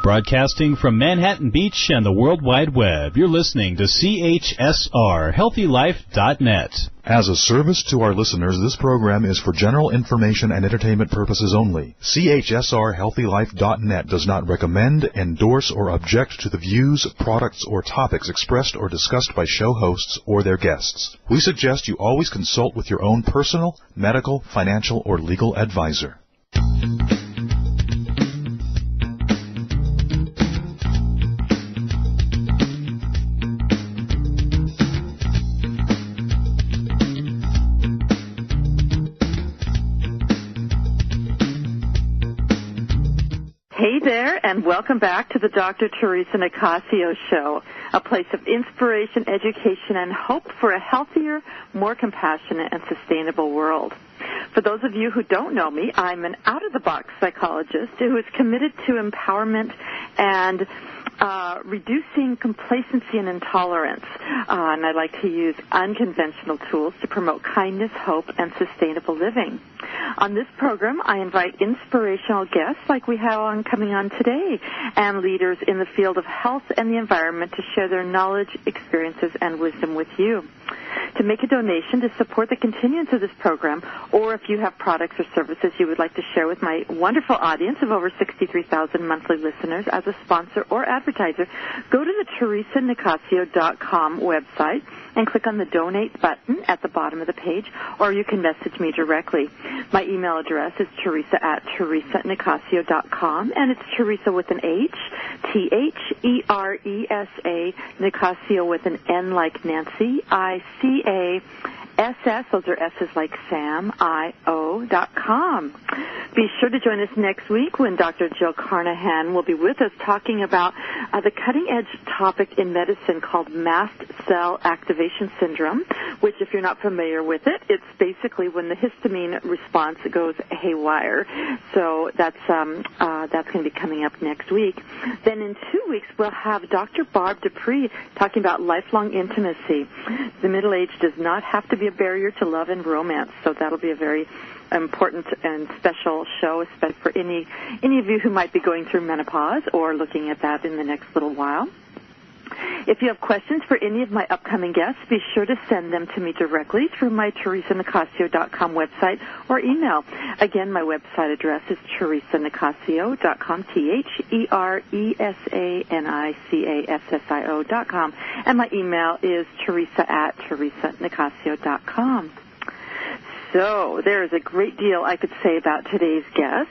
Broadcasting from Manhattan Beach and the World Wide Web, you're listening to CHSR, HealthyLife.net. As a service to our listeners, this program is for general information and entertainment purposes only. CHSR, HealthyLife.net does not recommend, endorse, or object to the views, products, or topics expressed or discussed by show hosts or their guests. We suggest you always consult with your own personal, medical, financial, or legal advisor. Hey there, and welcome back to the Dr. Theresa Nicassio Show, a place of inspiration, education, and hope for a healthier, more compassionate, and sustainable world. For those of you who don't know me, I'm an out-of-the-box psychologist who is committed to empowerment and reducing complacency and intolerance. And I like to use unconventional tools to promote kindness, hope, and sustainable living. On this program, I invite inspirational guests like we have coming on today, and leaders in the field of health and the environment to share their knowledge, experiences, and wisdom with you. To make a donation to support the continuance of this program, or if you have products or services you would like to share with my wonderful audience of over 63,000 monthly listeners as a sponsor or advertiser, go to the TheresaNicassio.com website and click on the Donate button at the bottom of the page, or you can message me directly. My email address is Theresa@TheresaNicassio.com, and it's Theresa with an H, Theresa, Nicassio with an N like Nancy, ICASS, those are S's like Sam, IO.com. Be sure to join us next week when Dr. Jill Carnahan will be with us talking about the cutting-edge topic in medicine called mast cell activation syndrome, which, if you're not familiar with it, it's basically when the histamine response goes haywire. So that's going to be coming up next week. Then in 2 weeks, we'll have Dr. Barb Dupree talking about lifelong intimacy. The middle age does not have to be a barrier to love and romance, so that'll be a very important and special show, especially for any of you who might be going through menopause or looking at that in the next little while. If you have questions for any of my upcoming guests, be sure to send them to me directly through my TheresaNicassio.com website or email. Again, my website address is TheresaNicassio.com, TheresaNicassio.com, and my email is Theresa@TheresaNicassio.com. So there is a great deal I could say about today's guest.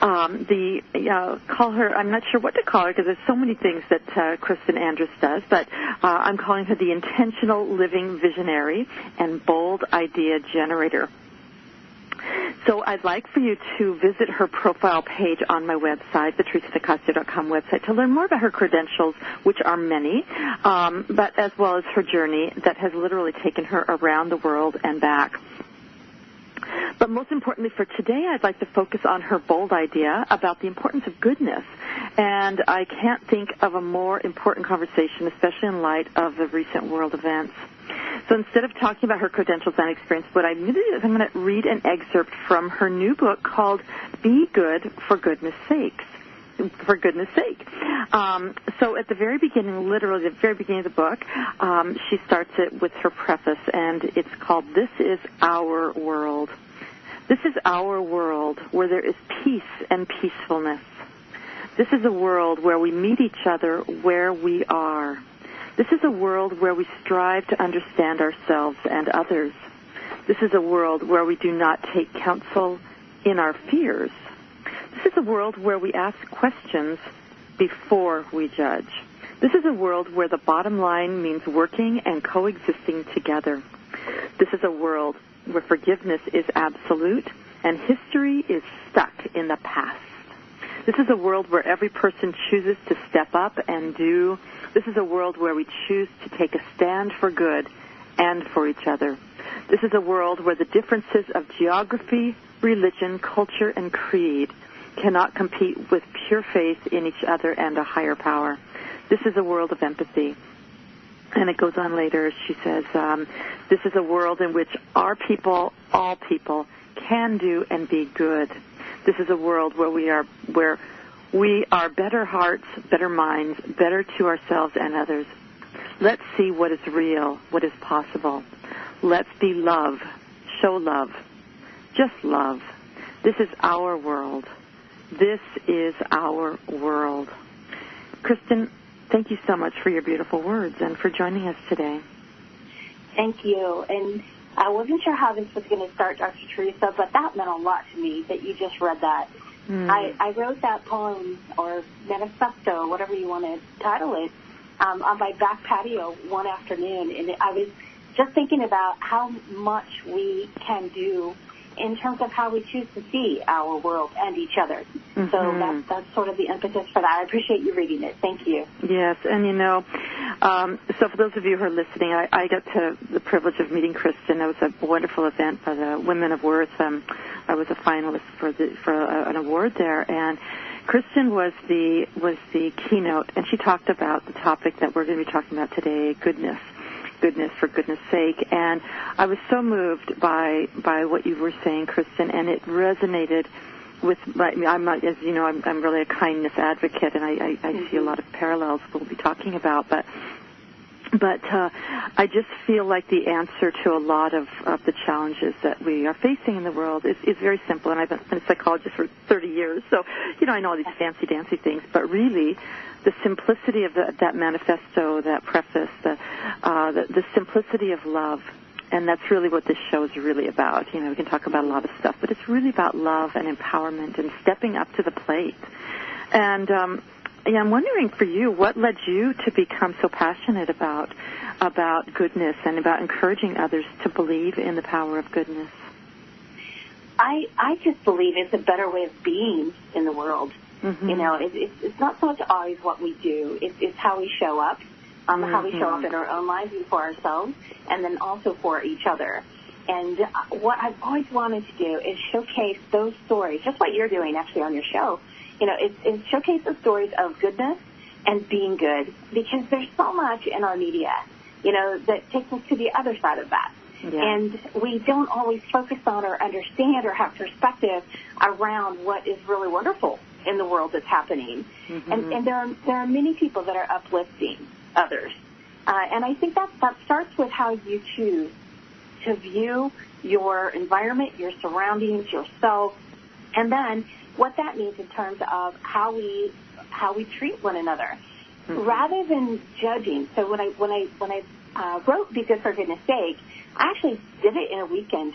Call her, I'm not sure what to call her because there's so many things that Kristin Andress does, but I'm calling her the intentional living visionary and bold idea generator. So I'd like for you to visit her profile page on my website, the TheresaNicassio.com website, to learn more about her credentials, which are many, but as well as her journey that has literally taken her around the world and back. But most importantly for today, I'd like to focus on her bold idea about the importance of goodness. And I can't think of a more important conversation, especially in light of the recent world events. So instead of talking about her credentials and experience, what I'm going to do is I'm going to read an excerpt from her new book called Be Good for Goodness Sakes. For goodness sake. So at the very beginning, literally the very beginning of the book, she starts it with her preface, and it's called This is Our World. This is our world where there is peace and peacefulness. This is a world where we meet each other where we are. This is a world where we strive to understand ourselves and others. This is a world where we do not take counsel in our fears. This is a world where we ask questions before we judge. This is a world where the bottom line means working and coexisting together. This is a world where forgiveness is absolute and history is stuck in the past. This is a world where every person chooses to step up and do. This is a world where we choose to take a stand for good and for each other. This is a world where the differences of geography, religion, culture, and creed cannot compete with pure faith in each other and a higher power. This is a world of empathy. And it goes on later, she says, this is a world in which our people, all people, can do and be good. This is a world where We are better hearts, better minds, better to ourselves and others. Let's see what is real, what is possible. Let's be love. Show love. Just love. This is our world. This is our world. Kristin, thank you so much for your beautiful words and for joining us today. Thank you. And I wasn't sure how this was going to start, Dr. Theresa, but that meant a lot to me that you just read that. I wrote that poem or manifesto, whatever you want to title it, on my back patio one afternoon, and I was just thinking about how much we can do in terms of how we choose to see our world and each other. So that's sort of the impetus for that. I appreciate you reading it. Thank you. Yes, and so for those of you who are listening, I got the privilege of meeting Kristin. It was a wonderful event by the Women of Worth. I was a finalist for an award there, and Kristin was the keynote, and she talked about the topic that we're going to be talking about today, goodness for goodness sake. And I was so moved by what you were saying, Kristin, and it resonated with as you know, I'm really a kindness advocate, and I see a lot of parallels we'll be talking about, but I just feel like the answer to a lot of the challenges that we are facing in the world is very simple. And I've been a psychologist for 30 years, so I know all these fancy dancy things, but really the simplicity of that manifesto, that preface, the simplicity of love. And that's really what this show is really about. We can talk about a lot of stuff, but it's really about love and empowerment and stepping up to the plate. And I'm wondering for you, what led you to become so passionate about goodness and about encouraging others to believe in the power of goodness? I just believe it's a better way of being in the world. It's not so much always what we do. It's how we show up. How we show up in our own lives and for ourselves, and then also for each other. And what I've always wanted to do is showcase those stories, just what you're doing actually on your show. It's showcase the stories of goodness and being good, because there's so much in our media, that takes us to the other side of that. Yeah. And we don't always focus on or understand or have perspective around what is really wonderful in the world that's happening. And there are many people that are uplifting others. And I think that starts with how you choose to view your environment, your surroundings, yourself, and then what that means in terms of how we treat one another, rather than judging. So when I wrote Be Good for Goodness Sake, I actually did it in a weekend.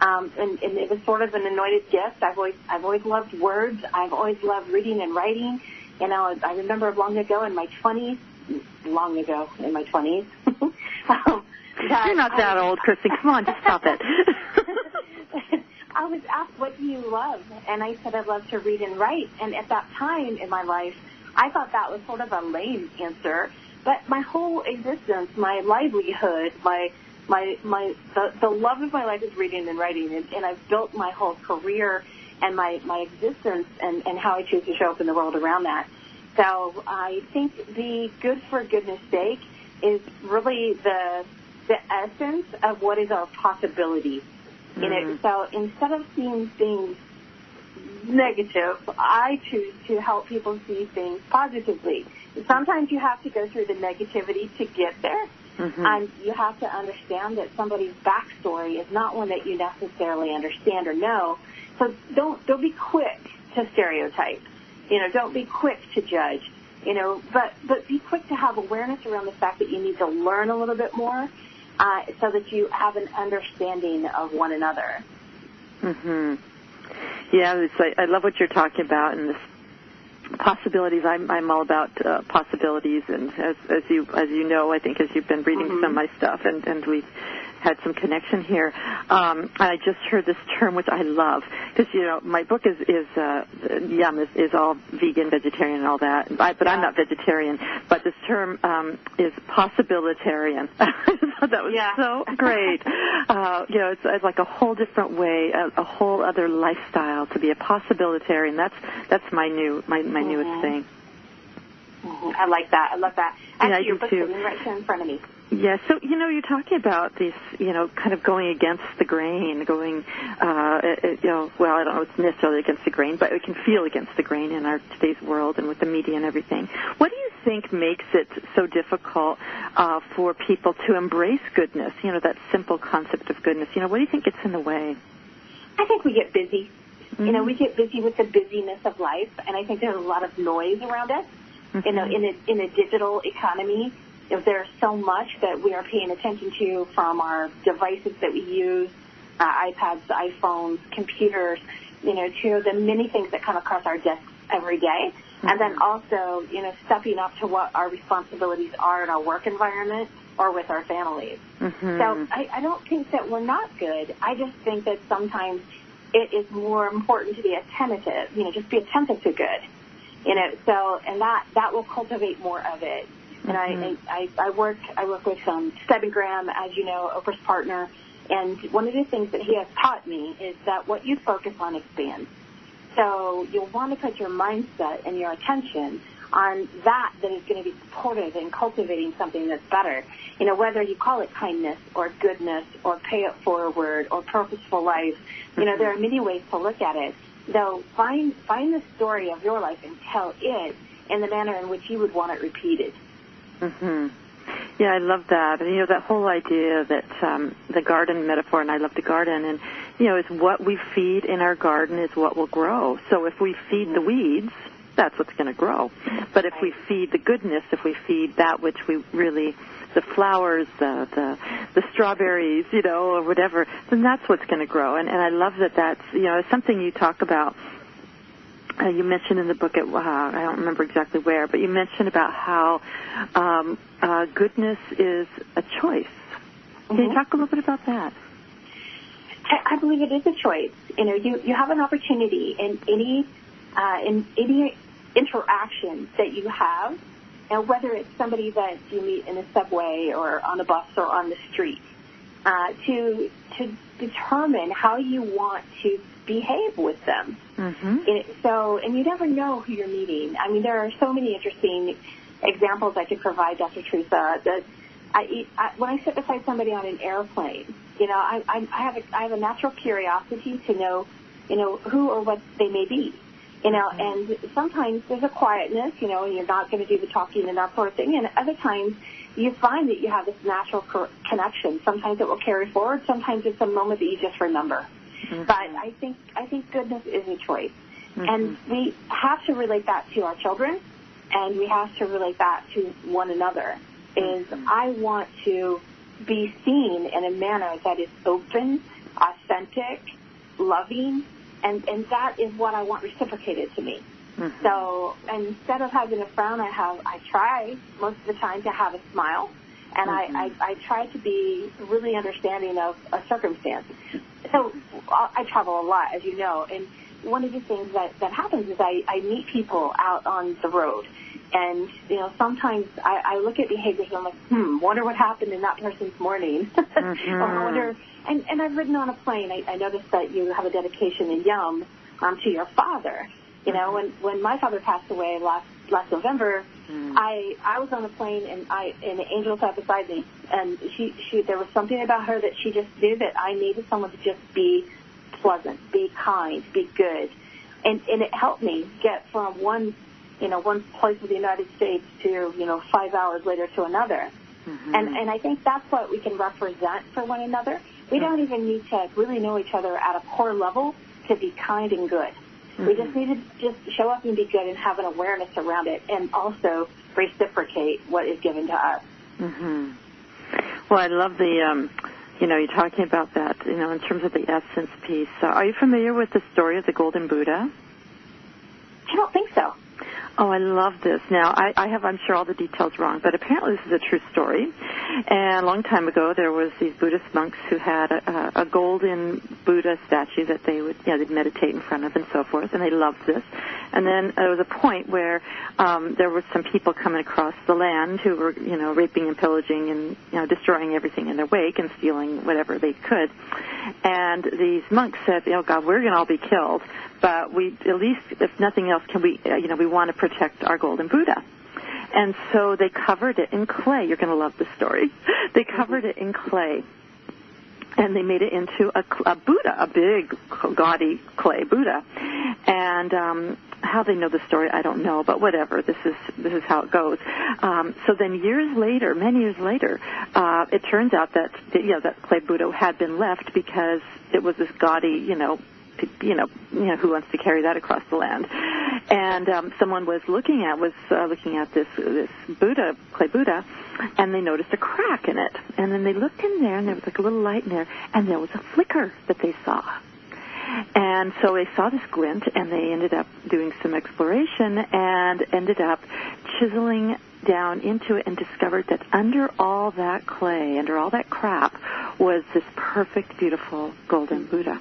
And it was sort of an anointed gift. I've always loved words. I've always loved reading and writing. I remember long ago in my 20s. You're not that old, Kristin. Come on, just stop it. I was asked, what do you love? And I said, I love to read and write. And at that time in my life, I thought that was sort of a lame answer. But my whole existence, my livelihood, the love of my life is reading and writing. And I've built my whole career and my existence and how I choose to show up in the world around that. So I think the good for goodness sake is really the essence of what is our possibility. So instead of seeing things negative, I choose to help people see things positively. Sometimes you have to go through the negativity to get there. And you have to understand that somebody's backstory is not one that you necessarily understand or know. So don't be quick to stereotype. Don't be quick to judge, but be quick to have awareness around the fact that you need to learn a little bit more so that you have an understanding of one another. Yeah, I love what you're talking about, and this possibilities. I'm all about possibilities, and as you know, I think as you've been reading some of my stuff, and we've had some connection here. I just heard this term, which I love, because my book is all vegan, vegetarian, and all that. But I'm not vegetarian. But this term is possibilitarian. That was so great. It's like a whole different way, a whole other lifestyle to be a possibilitarian. That's my newest thing. I like that. I love that. Actually, your book's sitting right here in front of me. Yeah, so, you're talking about this, kind of going against the grain, well, I don't know if it's necessarily against the grain, but we can feel against the grain in our today's world and with the media and everything. What do you think makes it so difficult for people to embrace goodness, that simple concept of goodness? What do you think gets in the way? I think we get busy. Mm-hmm. We get busy with the busyness of life, and I think there's a lot of noise around us. Mm-hmm. In a digital economy, there's so much that we are paying attention to from our devices that we use, iPads, iPhones, computers, to the many things that come across our desks every day. Mm-hmm. And then also, stepping up to what our responsibilities are in our work environment or with our families. Mm-hmm. So I don't think that we're not good. I just think that sometimes it is more important to be attentive, just be attentive to good. And that will cultivate more of it. And I work with Stephen Graham, as you know, Oprah's partner, and one of the things that he has taught me is that what you focus on expands. So you'll want to put your mindset and your attention on that is going to be supportive and cultivating something that's better. Whether you call it kindness or goodness or pay it forward or purposeful life, there are many ways to look at it. So find the story of your life and tell it in the manner in which you would want it repeated. Mm-hmm. Yeah, I love that. And, that whole idea that the garden metaphor, and I love the garden, and, is what we feed in our garden is what will grow. So if we feed the weeds, that's what's going to grow. But if we feed the goodness, if we feed that which we really, the flowers, the strawberries, or whatever, then that's what's going to grow. And I love that that's, something you talk about. You mentioned in the book, I don't remember exactly where, but you mentioned about how goodness is a choice. Can you talk a little bit about that? I believe it is a choice. You have an opportunity in any interaction that you have, and whether it's somebody that you meet in a subway or on a bus or on the street, to determine how you want to behave with them. Mm-hmm. And you never know who you're meeting. I mean, there are so many interesting examples I could provide, Dr. Theresa. That when I sit beside somebody on an airplane, I have a natural curiosity to know, who or what they may be. And sometimes there's a quietness, and you're not going to do the talking and that sort of thing. And other times you find that you have this natural connection. Sometimes it will carry forward. Sometimes it's a moment that you just remember. Mm-hmm. But I think goodness is a choice. Mm-hmm. And we have to relate that to our children, and we have to relate that to one another. I want to be seen in a manner that is open, authentic, loving, and that is what I want reciprocated to me. Mm-hmm. So instead of having a frown, I try most of the time to have a smile, and I try to be really understanding of a circumstance. So I travel a lot, as you know, and one of the things that happens is I meet people out on the road, and sometimes I look at behaviors and I'm like, wonder what happened in that person's morning. Mm-hmm. Or wonder, and I've ridden on a plane. I noticed that you have a dedication in Yum to your father. When my father passed away last November, I was on a plane and an angel sat beside me, and she there was something about her that she just knew that I needed someone to just be pleasant, be kind, be good, and it helped me get from one place of the United States to 5 hours later to another. Mm-hmm. And I think that's what we can represent for one another. We don't even need to really know each other at a core level to be kind and good. Mm-hmm. We just need to just show up and be good and have an awareness around it, and also reciprocate what is given to us. Mm-hmm. Well, I love the, you're talking about that, in terms of the essence piece. Are you familiar with the story of the Golden Buddha? I don't think so. Oh, I love this. Now, I have, I'm sure, all the details wrong, but apparently this is a true story. And a long time ago, there was these Buddhist monks who had a golden Buddha statue that they would, they'd meditate in front of and so forth, and they loved this. And then there was a point where there were some people coming across the land who were, raping and pillaging and, destroying everything in their wake and stealing whatever they could. And these monks said, God, we're going to all be killed, but we, at least, if nothing else, can we, we want to protect our golden Buddha. And so they covered it in clay. You're going to love this story. They covered it in clay. And they made it into a Buddha, a big, gaudy clay Buddha. And how they know the story, I don't know, but whatever. This is how it goes. So then many years later, it turns out that that clay Buddha had been left because it was this gaudy, who wants to carry that across the land? And someone was looking at this Buddha, clay Buddha, and they noticed a crack in it. And then they looked in there, and there was like a little light in there, and there was a flicker that they saw. And so they saw this glint, and they ended up doing some exploration and ended up chiseling down into it and discovered that under all that clay, under all that crap, was this perfect, beautiful golden Buddha.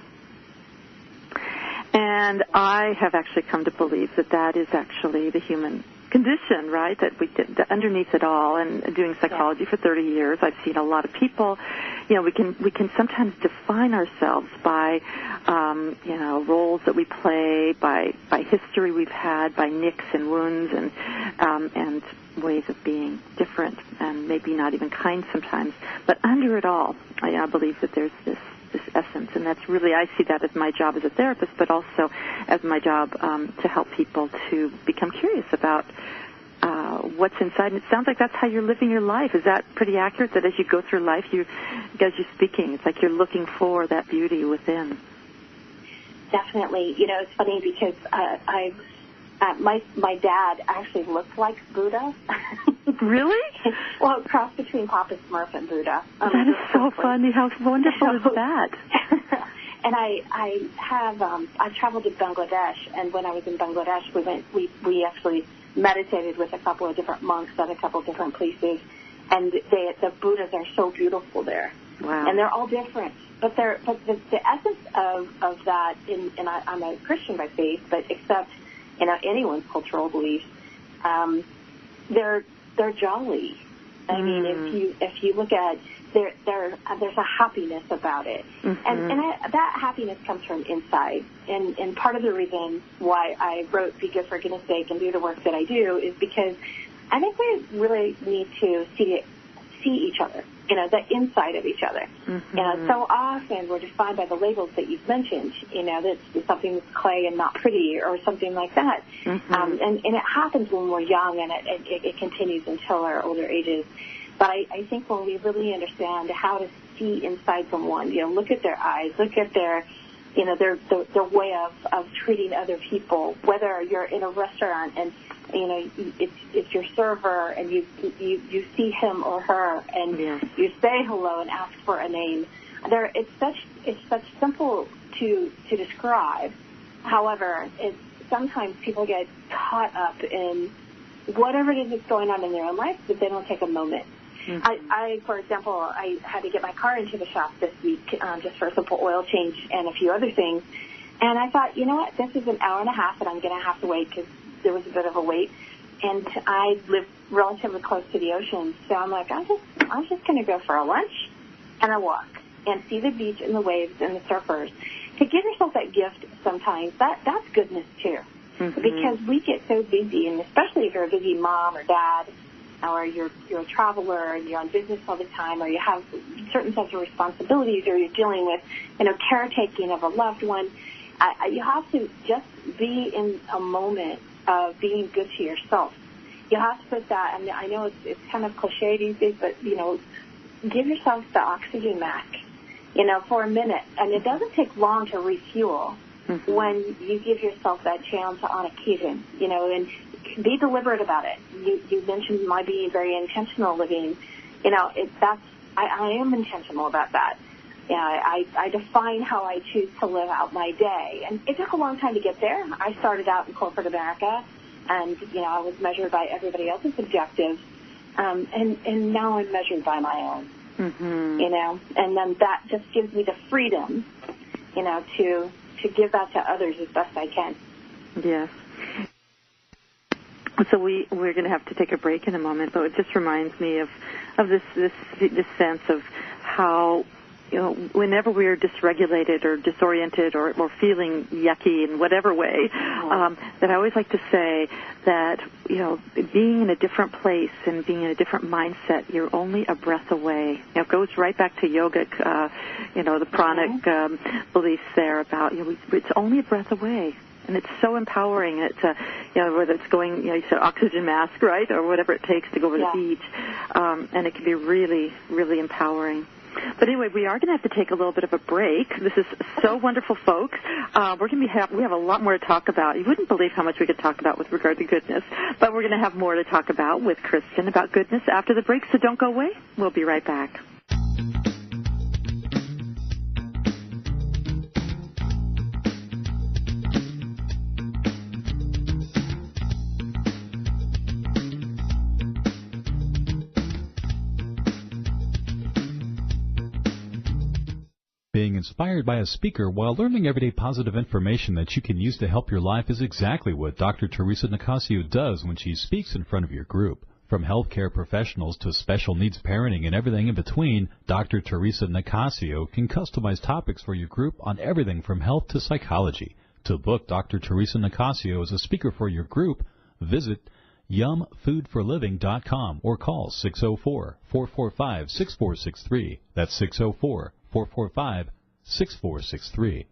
And I have actually come to believe that is actually the human condition, right? That underneath it all, and doing psychology for 30 years, I've seen a lot of people. We can sometimes define ourselves by roles that we play, by history we've had, by nicks and wounds, and ways of being different, and maybe not even kind sometimes. But under it all, I believe that there's this essence, and that's really, I see that as my job as a therapist, but also as my job to help people to become curious about what's inside. And it sounds like that's how you're living your life. Is that pretty accurate, that as you go through life, as you're speaking, it's like you're looking for that beauty within? Definitely. It's funny because my dad actually looked like Buddha. Really? Well, a cross between Papa Smurf and Buddha. That is so funny. How wonderful is that? And I traveled to Bangladesh, and when I was in Bangladesh, we actually meditated with a couple of different monks at a couple of different places, and the Buddhas are so beautiful there. Wow. And they're all different. But the essence of that, and I'm a Christian by faith, but except anyone's cultural beliefs, they're jolly. I mean, if you look at there's a happiness about it, and that happiness comes from inside. And part of the reason why I wrote "Be Good for Goodness Sake" and do the work that I do is because I think we really need to see each other. The inside of each other. So often we're defined by the labels that you've mentioned, that's something that's clay and not pretty or something like that. And it happens when we're young, and it continues until our older ages. But I think when we really understand how to see inside someone, look at their eyes, look at their way of treating other people, whether you're in a restaurant and it's your server, and you see him or her, and you say hello and ask for a name. It's such simple to describe. However, sometimes people get caught up in whatever it is that's going on in their own life, but they don't take a moment. I, for example, I had to get my car into the shop this week just for a simple oil change and a few other things, and I thought, this is an hour and a half, and I'm going to have to wait because there was a bit of a wait, and I live relatively close to the ocean, so I'm like, I'm just going to go for a lunch and a walk and see the beach and the waves and the surfers. To give yourself that gift sometimes, that's goodness too, because we get so busy, and especially if you're a busy mom or dad, or you're a traveler and you're on business all the time, or you have certain sets of responsibilities, or you're dealing with caretaking of a loved one. You have to just be in a moment of being good to yourself. You have to put that, and I know it's kind of cliche these days, but, give yourself the oxygen mask, for a minute. And it doesn't take long to refuel when you give yourself that chance on occasion, and be deliberate about it. You mentioned my being very intentional living. I am intentional about that. I define how I choose to live out my day. And it took a long time to get there. I started out in corporate America, and, I was measured by everybody else's objectives. And now I'm measured by my own, and then that just gives me the freedom, to give that to others as best I can. Yes. So we're going to have to take a break in a moment, but it just reminds me of this sense of how whenever we are dysregulated or disoriented or feeling yucky in whatever way, that I always like to say that, being in a different place and being in a different mindset, you're only a breath away. It goes right back to yogic, the pranic beliefs there about, it's only a breath away. And it's so empowering. It's whether it's going, you said oxygen mask, right, or whatever it takes to go over the beach, and it can be really, really empowering. But anyway, we are going to have to take a little bit of a break. This is so wonderful, folks. We have a lot more to talk about. You wouldn't believe how much we could talk about with regard to goodness, but we're going to have more to talk about with Kristin about goodness after the break. So don't go away. We'll be right back. Being inspired by a speaker while learning everyday positive information that you can use to help your life is exactly what Dr. Theresa Nicassio does when she speaks in front of your group. From healthcare professionals to special needs parenting and everything in between, Dr. Theresa Nicassio can customize topics for your group on everything from health to psychology. To book Dr. Theresa Nicassio as a speaker for your group, visit yumfoodforliving.com or call 604-445-6463. That's 604-445-6463.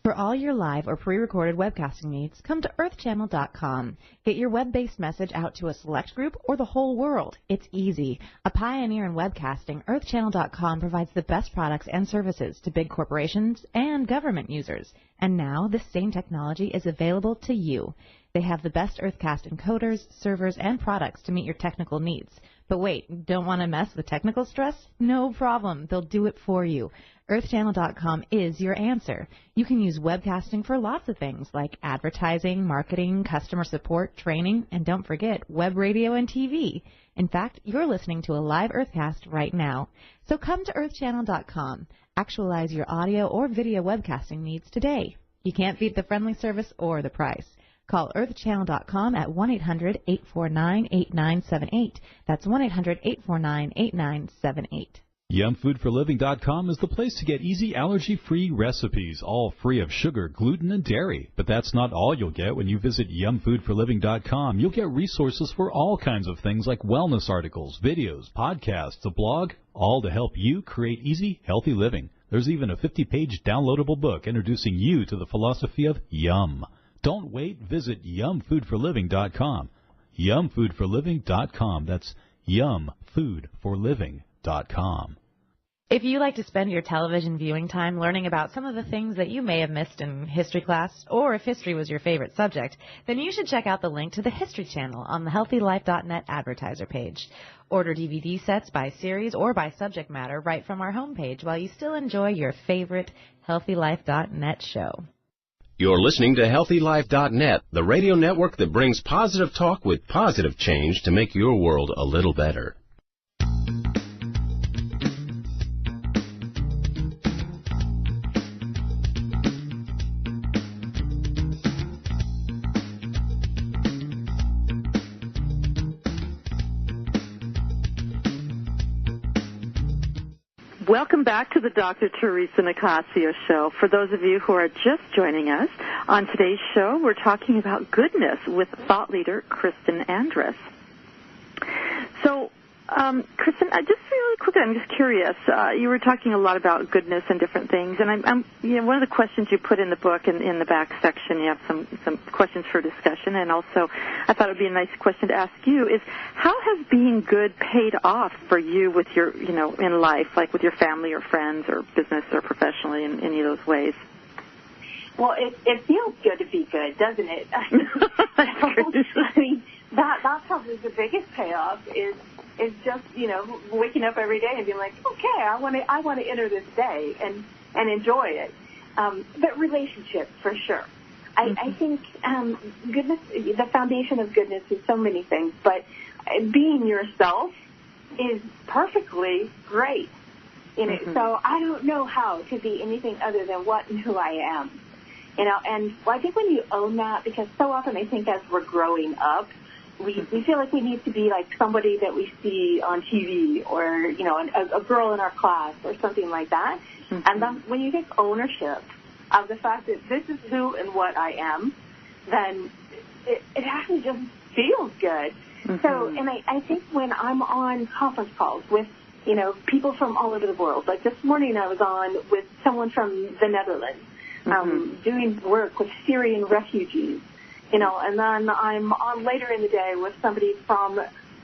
For all your live or pre-recorded webcasting needs, come to earthchannel.com. Get your web-based message out to a select group or the whole world. It's easy. A pioneer in webcasting, earthchannel.com provides the best products and services to big corporations and government users. And now this same technology is available to you. They have the best Earthcast encoders, servers, and products to meet your technical needs. But wait, don't want to mess with technical stress? No problem. They'll do it for you. EarthChannel.com is your answer. You can use webcasting for lots of things like advertising, marketing, customer support, training, and don't forget web radio and TV. In fact, you're listening to a live Earthcast right now. So come to EarthChannel.com. Actualize your audio or video webcasting needs today. You can't beat the friendly service or the price. Call earthchannel.com at 1-800-849-8978. That's 1-800-849-8978. Yumfoodforliving.com is the place to get easy allergy-free recipes, all free of sugar, gluten, and dairy. But that's not all you'll get when you visit yumfoodforliving.com. You'll get resources for all kinds of things like wellness articles, videos, podcasts, a blog, all to help you create easy, healthy living. There's even a 50-page downloadable book introducing you to the philosophy of yum. Don't wait. Visit yumfoodforliving.com. Yumfoodforliving.com. That's yumfoodforliving.com. If you like to spend your television viewing time learning about some of the things that you may have missed in history class, or if history was your favorite subject, then you should check out the link to the History Channel on the HealthyLife.net advertiser page. Order DVD sets by series or by subject matter right from our homepage while you still enjoy your favorite HealthyLife.net show. You're listening to HealthyLife.net, the radio network that brings positive talk with positive change to make your world a little better. Welcome back to the Dr. Theresa Nicassio Show. For those of you who are just joining us, on today's show, we're talking about goodness with thought leader Kristin Andress. So, Kristin, just really quickly, I'm just curious. You were talking a lot about goodness and different things, and I'm one of the questions you put in the book, in the back section, you have some questions for discussion, and also I thought it would be a nice question to ask you is, how has being good paid off for you with your, in life, like with your family or friends or business or professionally in any of those ways? Well, it feels good to be good, doesn't it? I mean, that's probably the biggest payoff is just, waking up every day and being like, okay, I want to enter this day and enjoy it. But relationships, for sure. I think goodness, the foundation of goodness is so many things, but being yourself is perfectly great. So I don't know how to be anything other than what and who I am. And I think when you own that, because so often I think as we're growing up, we feel like we need to be like somebody that we see on TV or, you know, a girl in our class or something like that. Mm-hmm. And then when you take ownership of the fact that this is who and what I am, then it actually just feels good. Mm-hmm. So, and I think when I'm on conference calls with, you know, people from all over the world, like this morning I was on with someone from the Netherlands, doing work with Syrian refugees, you know, and then I'm on later in the day with somebody from,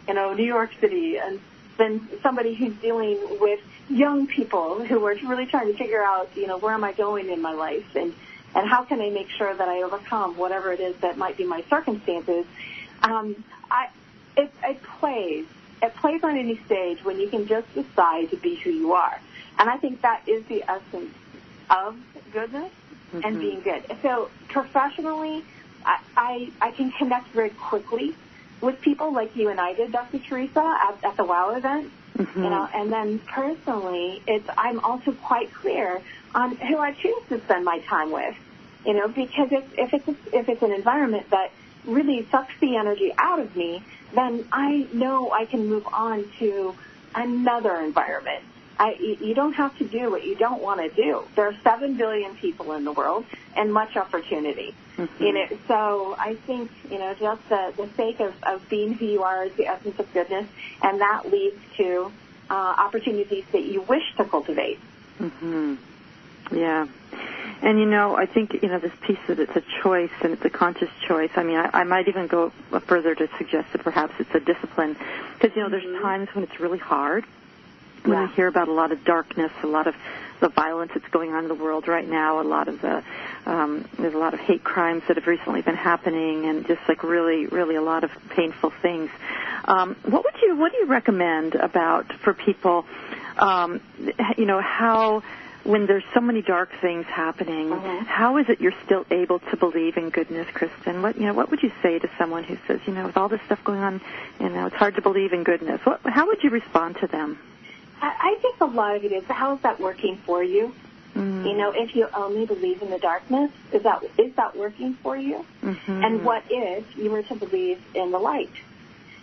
you know, New York City, and then somebody who's dealing with young people who are really trying to figure out, you know, where am I going in my life, and how can I make sure that I overcome whatever it is that might be my circumstances. It plays on any stage when you can just decide to be who you are. And I think that is the essence of goodness and being good. So professionally, I can connect very quickly with people like you and I did, Dr. Theresa, at the WOW event. You know, and then personally, I'm also quite clear on who I choose to spend my time with. You know, because if it's an environment that really sucks the energy out of me, then I know I can move on to another environment. You don't have to do what you don't want to do. There are 7 billion people in the world and much opportunity. You know, so I think, you know, just the sake of being who you are is the essence of goodness, and that leads to opportunities that you wish to cultivate. Yeah. And, you know, I think, you know, this piece that it's a choice and it's a conscious choice. I mean, I might even go further to suggest that perhaps it's a discipline. Because, you know, there's times when it's really hard, when we hear about a lot of darkness, a lot of the violence that's going on in the world right now, there's a lot of hate crimes that have recently been happening, and just like really, really a lot of painful things. What do you recommend about for people, you know, how, when there's so many dark things happening, how is it you're still able to believe in goodness, Kristin? What would you say to someone who says, you know, with all this stuff going on, you know, it's hard to believe in goodness? How would you respond to them? I think a lot of it is, how is that working for you? You know, if you only believe in the darkness, is that working for you? And what if you were to believe in the light?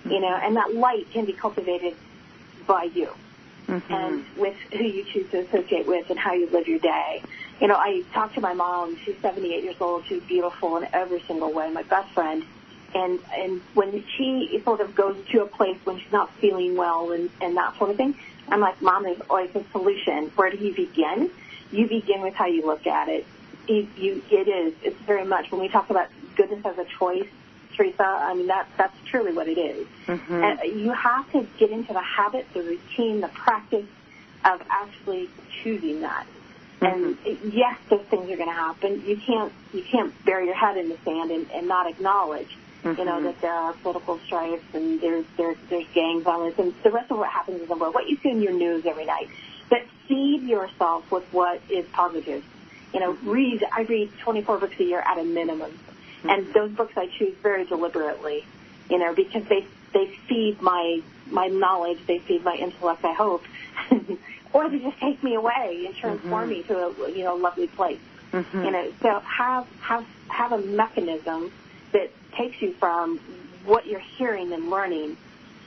You know, and that light can be cultivated by you. And with who you choose to associate with and how you live your day. You know, I talked to my mom. She's 78 years old. She's beautiful in every single way, my best friend. And when she sort of goes to a place when she's not feeling well and that sort of thing, I'm like, Mom, there's always a solution. Where do you begin? You begin with how you look at it. It's very much, when we talk about goodness as a choice, Theresa, I mean, that's truly what it is. And you have to get into the habit, the routine, the practice of actually choosing that. And yes, those things are going to happen. You can't bury your head in the sand and not acknowledge, you know, that there are political strifes and there's gang violence and the rest of what happens in the world, what you see in your news every night. But feed yourself with what is positive. You know, I read 24 books a year at a minimum. And those books I choose very deliberately, you know, because they feed my knowledge, they feed my intellect, I hope, or they just take me away and transform me to a lovely place. You know, so have a mechanism that takes you from what you're hearing and learning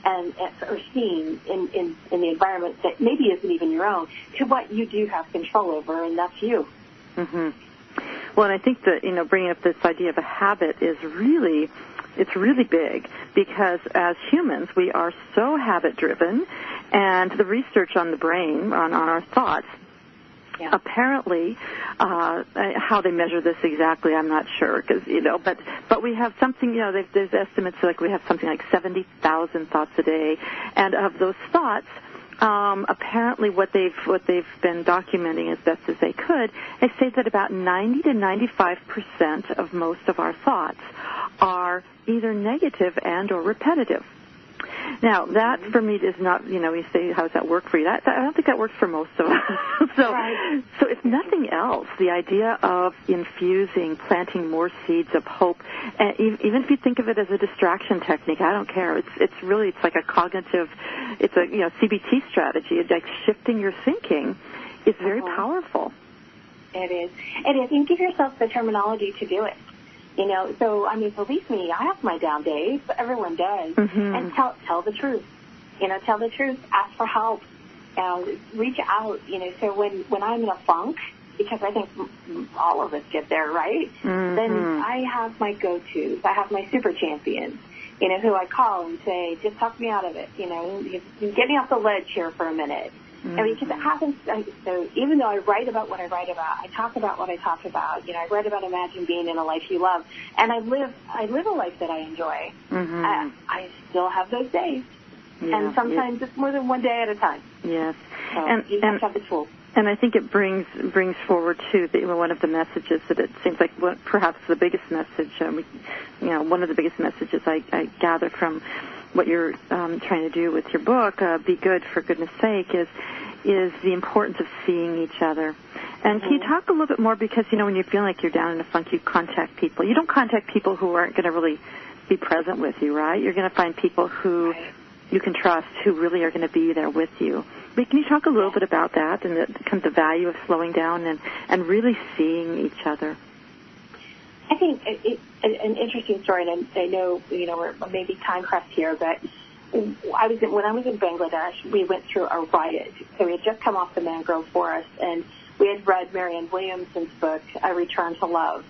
or seeing in the environment that maybe isn't even your own, to what you do have control over, and that's you. Well, and I think that, you know, bringing up this idea of a habit is really big, because as humans, we are so habit-driven, and the research on the brain, on our thoughts, apparently, how they measure this exactly, I'm not sure, because, you know, but we have something, you know, there's estimates like we have something like 70,000 thoughts a day, and of those thoughts, apparently what they've been documenting as best as they could, they say that about 90 to 95% of most of our thoughts are either negative and or repetitive. Now, that for me is not, you know, you say, how does that work for you? I don't think that works for most of us. So if nothing else, the idea of infusing, planting more seeds of hope, even if you think of it as a distraction technique, I don't care. It's like a cognitive, it's a, you know, CBT strategy. It's like shifting your thinking is very powerful. It is. And give yourself the terminology to do it. You know, so, I mean, believe me, I have my down days, but everyone does. And tell the truth. You know, tell the truth. Ask for help. Reach out. You know, so when I'm in a funk, because I think all of us get there, right? Then I have my go-tos. I have my super champions, you know, who I call and say, just talk me out of it. You know, get me off the ledge here for a minute. I mean, because it happens, so even though I write about what I write about, I talk about what I talk about, you know, I write about imagine being in a life you love, and I live a life that I enjoy. I still have those days. And sometimes it's more than one day at a time. Yes. So and you have to have the tools. And I think it brings forward, too, one of the messages that it seems like perhaps the biggest message, you know, one of the biggest messages I gather from what you're trying to do with your book, Be Good for Goodness Sake, is the importance of seeing each other. And can you talk a little bit more, because, you know, when you feel like you're down in a funk, you contact people. You don't contact people who aren't going to really be present with you, right? You're going to find people who you can trust, who really are going to be there with you. But can you talk a little bit about that and the value of slowing down and really seeing each other? I think it's an interesting story, and I know, you know, we're maybe time pressed here, but when I was in Bangladesh, we went through a riot. So we had just come off the mangrove forest, and we had read Marianne Williamson's book, A Return to Love.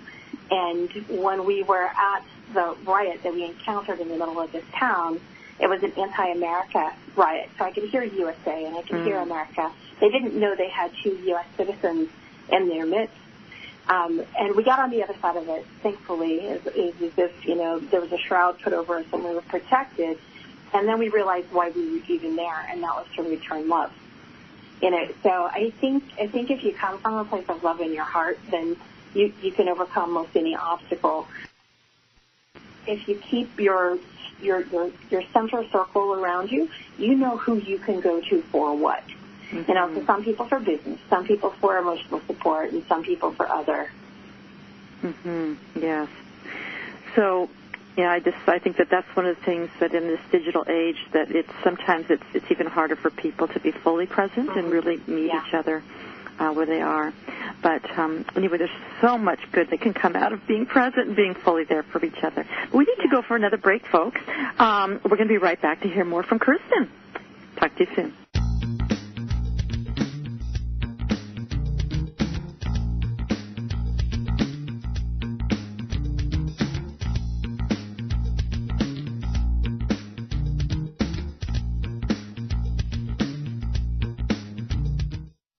And when we were at the riot that we encountered in the middle of this town, it was an anti-America riot. So I could hear USA and I could hear America. They didn't know they had 2 U.S. citizens in their midst. And we got on the other side of it, thankfully, as if, you know, there was a shroud put over us and we were protected. And then we realized why we were even there, and that was to return love. You know, so I think if you come from a place of love in your heart, then you can overcome most any obstacle. If you keep your center circle around you, you know who you can go to for what. You know, so some people for business, some people for emotional support, and some people for other. Yes. So, yeah, I think that's one of the things that in this digital age that sometimes it's even harder for people to be fully present and really meet each other where they are. But anyway, there's so much good that can come out of being present and being fully there for each other. But we need to go for another break, folks. We're going to be right back to hear more from Kristin. Talk to you soon.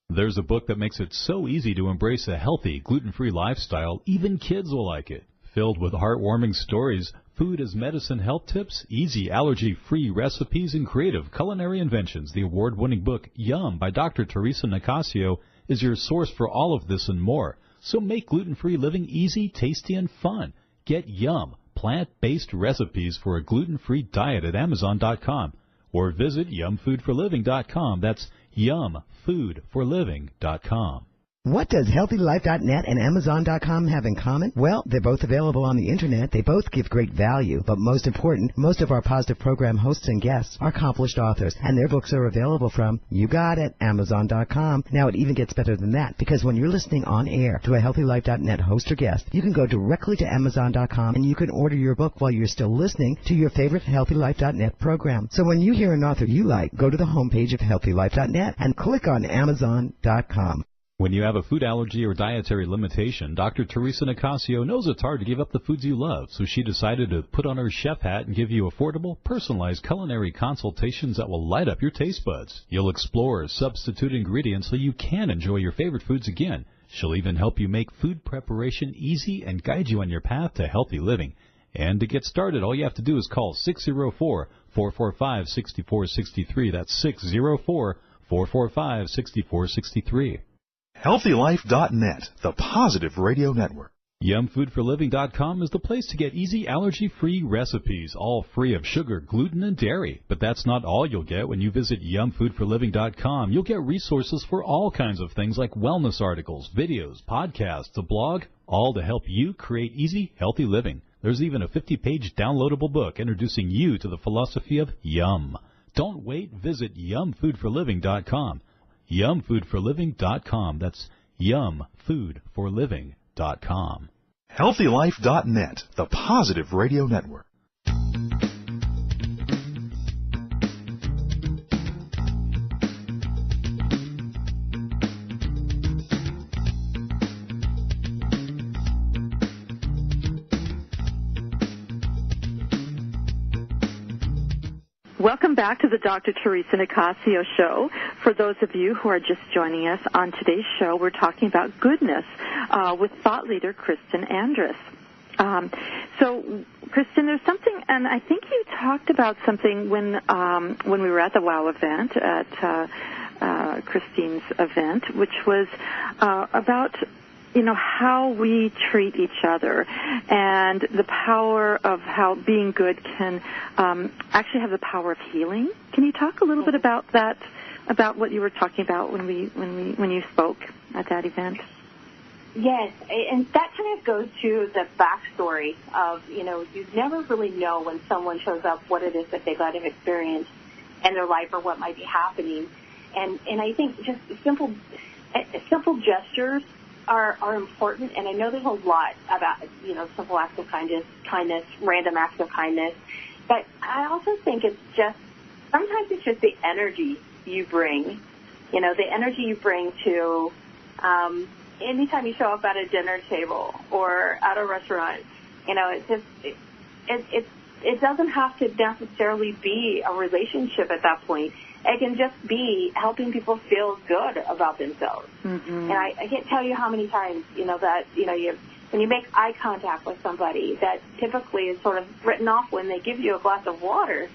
There's a book that makes it so easy to embrace a healthy, gluten-free lifestyle, even kids will like it. Filled with heartwarming stories, food as medicine health tips, easy allergy-free recipes, and creative culinary inventions, the award-winning book Yum by Dr. Theresa Nicassio is your source for all of this and more. So make gluten-free living easy, tasty, and fun. Get Yum, plant-based recipes for a gluten-free diet at Amazon.com or visit yumfoodforliving.com. That's yumfoodforliving.com. What does HealthyLife.net and Amazon.com have in common? Well, they're both available on the Internet. They both give great value. But most important, most of our positive program hosts and guests are accomplished authors, and their books are available from, you got it, Amazon.com. Now, it even gets better than that, because when you're listening on air to a HealthyLife.net host or guest, you can go directly to Amazon.com, and you can order your book while you're still listening to your favorite HealthyLife.net program. So when you hear an author you like, go to the homepage of HealthyLife.net and click on Amazon.com. When you have a food allergy or dietary limitation, Dr. Theresa Nicassio knows it's hard to give up the foods you love, so she decided to put on her chef hat and give you affordable, personalized culinary consultations that will light up your taste buds. You'll explore substitute ingredients so you can enjoy your favorite foods again. She'll even help you make food preparation easy and guide you on your path to healthy living. And to get started, all you have to do is call 604-445-6463. That's 604-445-6463. HealthyLife.net, the positive radio network. YumFoodForLiving.com is the place to get easy allergy-free recipes, all free of sugar, gluten, and dairy. But that's not all you'll get when you visit YumFoodForLiving.com. You'll get resources for all kinds of things like wellness articles, videos, podcasts, a blog, all to help you create easy, healthy living. There's even a 50-page downloadable book introducing you to the philosophy of Yum. Don't wait. Visit YumFoodForLiving.com. YumFoodForLiving.com. That's YumFoodForLiving.com. HealthyLife.net, the positive radio network. Welcome back to the Dr. Theresa Nicassio Show. For those of you who are just joining us, on today's show we're talking about goodness with thought leader Kristin Andress. So, Kristin, there's something, and I think you talked about something when we were at the WOW event, at Kristin's event, which was about how we treat each other and the power of how being good can actually have the power of healing. Can you talk a little bit about that, about what you were talking about when you spoke at that event? Yes, and that kind of goes to the backstory of, you never really know when someone shows up what it is that they might have experienced in their life or what might be happening. And I think just simple gestures are important, and I know there's a lot about, simple acts of kindness, random acts of kindness, but I also think sometimes it's just the energy you bring, the energy you bring to anytime you show up at a dinner table or at a restaurant. It doesn't have to necessarily be a relationship at that point. It can just be helping people feel good about themselves. Mm-hmm. And I can't tell you how many times, when you make eye contact with somebody, that typically is sort of written off when they give you a glass of water.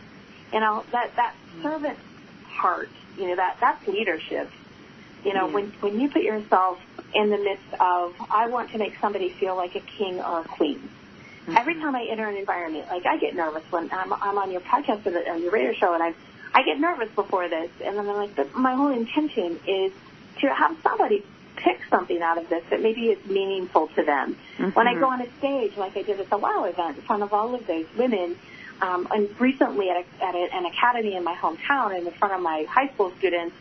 That servant heart, that's leadership. When you put yourself in the midst of, I want to make somebody feel like a king or a queen. Mm-hmm. Every time I enter an environment, like I get nervous when I'm on your podcast or on your radio show, and I get nervous before this, and then I'm like, but my whole intention is to have somebody pick something out of this that maybe is meaningful to them. Mm-hmm. When I go on a stage, like I did at the WOW event, in front of all of those women, and recently at an academy in my hometown, and in front of my high school students,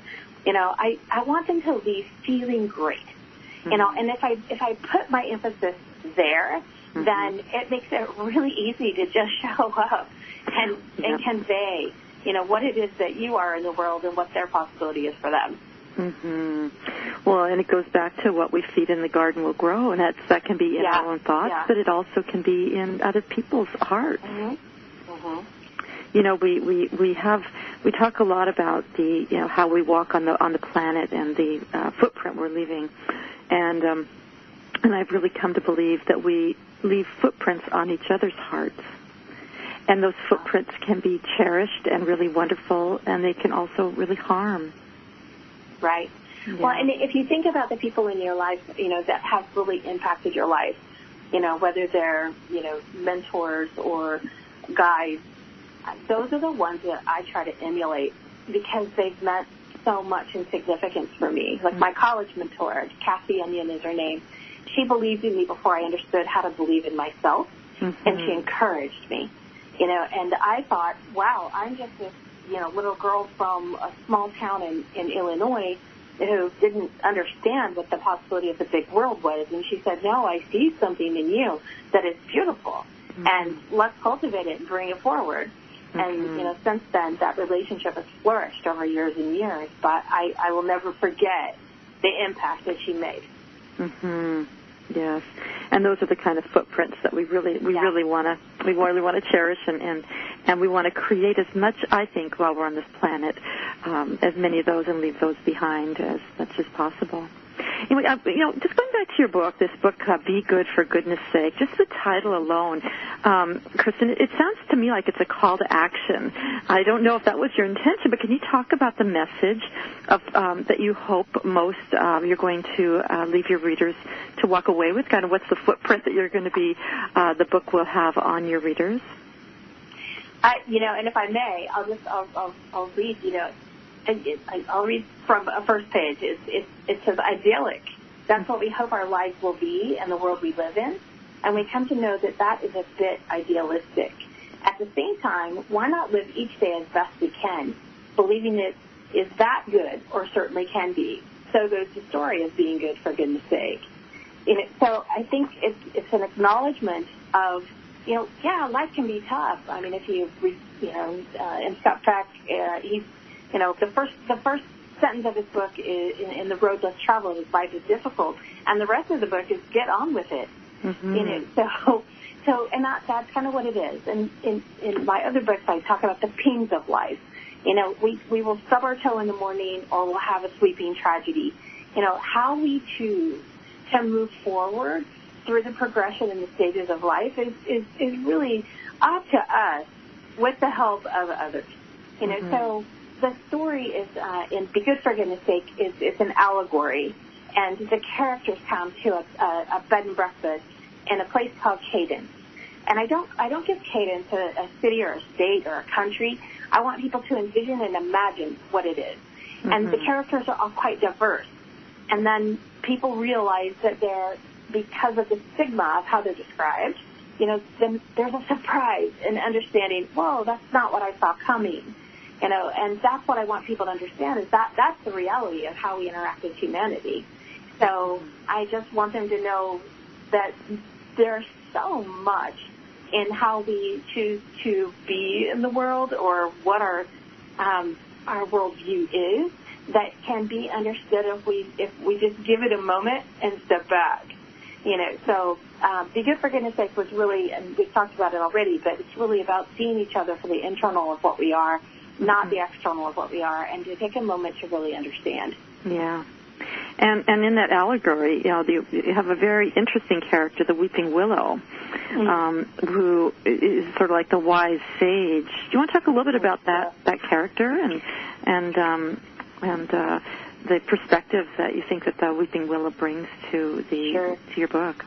I want them to leave feeling great. Mm-hmm. And if I put my emphasis there, mm-hmm. then it makes it really easy to just show up and convey, what it is that you are in the world and what their possibility is for them. Mm-hmm. Well, and it goes back to what we feed in the garden will grow, and that can be in our own thoughts, but it also can be in other people's hearts. Mm-hmm. Mm-hmm. We talk a lot about the how we walk on the planet and the footprint we're leaving, and I've really come to believe that we leave footprints on each other's hearts. And those footprints can be cherished and really wonderful, and they can also really harm. Right. Yeah. Well, and if you think about the people in your life, that have really impacted your life, whether they're, mentors or guides, those are the ones that I try to emulate because they've meant so much in significance for me. Like my college mentor, Kathy Onion is her name. She believed in me before I understood how to believe in myself, mm-hmm. and she encouraged me. And I thought, wow, I'm just this, little girl from a small town in Illinois who didn't understand what the possibility of the big world was. And she said, no, I see something in you that is beautiful, mm-hmm. and let's cultivate it and bring it forward. Mm-hmm. And, since then, that relationship has flourished over years and years. But I will never forget the impact that she made. Mm-hmm. Yes, and those are the kind of footprints that we really want to cherish, and we want to create as much, I think, while we're on this planet, as many of those, and leave those behind as much as possible. Anyway, just going back to your book, this book, Be Good for Goodness Sake, just the title alone, Kristin, it sounds to me like it's a call to action. I don't know if that was your intention, but can you talk about the message of that you hope most you're going to leave your readers to walk away with? Kind of what's the footprint that you're going to be, the book will have on your readers? And if I may, I'll read, I'll read from a first page. It says, idyllic. That's what we hope our lives will be and the world we live in. And we come to know that is a bit idealistic. At the same time, why not live each day as best we can, believing it is that good, or certainly can be. So goes the story of being good for goodness sake. So I think it's an acknowledgement of, life can be tough. I mean, if in Scott Peck, he's, the first sentence of his book is, in The Road Less Traveled, is life is difficult, and the rest of the book is get on with it. So that's kind of what it is. And in my other books, I talk about the pings of life. We will stub our toe in the morning, or we'll have a sweeping tragedy. How we choose to move forward through the progression in the stages of life is really up to us with the help of others. So the story is, in Be Good for Goodness Sake, it's an allegory, and the characters come to a bed and breakfast in a place called Cadence. And I don't give Cadence a city or a state or a country. I want people to envision and imagine what it is. And the characters are all quite diverse. And then people realize that because of the stigma of how they're described, then there's a surprise in understanding, whoa, that's not what I saw coming. And that's what I want people to understand, is that's the reality of how we interact with humanity. So I just want them to know that there's so much in how we choose to be in the world, or what our worldview is, that can be understood if we just give it a moment and step back. So Be Good for Goodness Sake was really, and we've talked about it already, but it's really about seeing each other for the internal of what we are, not the external of what we are, and to take a moment to really understand. Yeah. And in that allegory, you have a very interesting character, the Weeping Willow, who is sort of like the wise sage. Do you want to talk a little bit about that character and the perspective that you think that the Weeping Willow brings to to your book?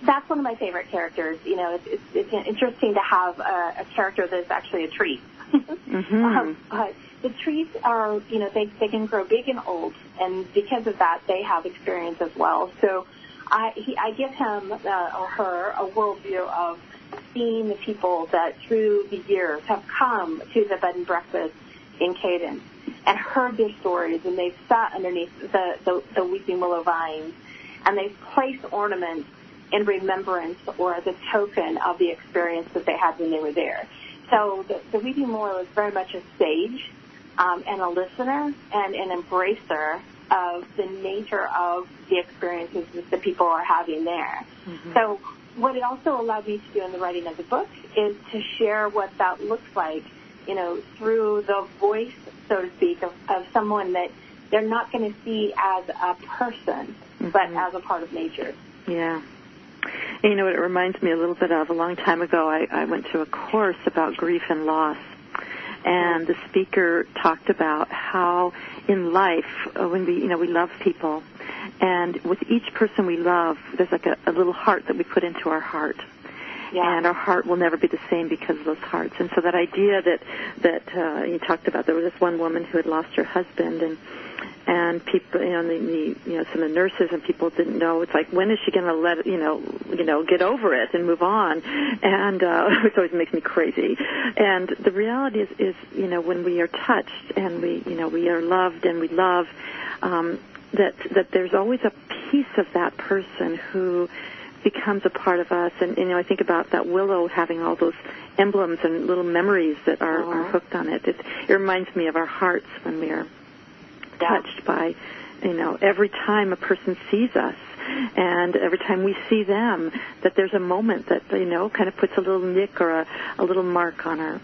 That's one of my favorite characters. It's interesting to have a character that's actually a tree. But the trees are, they can grow big and old, and because of that, they have experience as well. So I give him or her a worldview of seeing the people that through the years have come to the bed and breakfast in Cadence and heard their stories, and they've sat underneath the weeping willow vines, and they've placed ornaments in remembrance or as a token of the experience that they had when they were there. So the weeping willow is very much a sage and a listener and an embracer of the nature of the experiences that the people are having there. So what it also allowed me to do in the writing of the book is to share what that looks like, through the voice, so to speak, of someone that they're not going to see as a person, but as a part of nature. Yeah. And you know what it reminds me a little bit of? A long time ago, I went to a course about grief and loss, and the speaker talked about how in life, when we love people, and with each person we love, there's like a little heart that we put into our heart. Yeah. And our heart will never be the same because of those hearts. And so that idea that you talked about, there was this one woman who had lost her husband, and people, some of the nurses and people didn't know. It's like, when is she going to let get over it and move on? And which always makes me crazy. And the reality is when we are touched and we are loved and we love, that there's always a piece of that person who becomes a part of us. And I think about that willow having all those emblems and little memories that are hooked on it. It reminds me of our hearts when we are touched by, every time a person sees us, and every time we see them, that there's a moment that kind of puts a little nick or a little mark on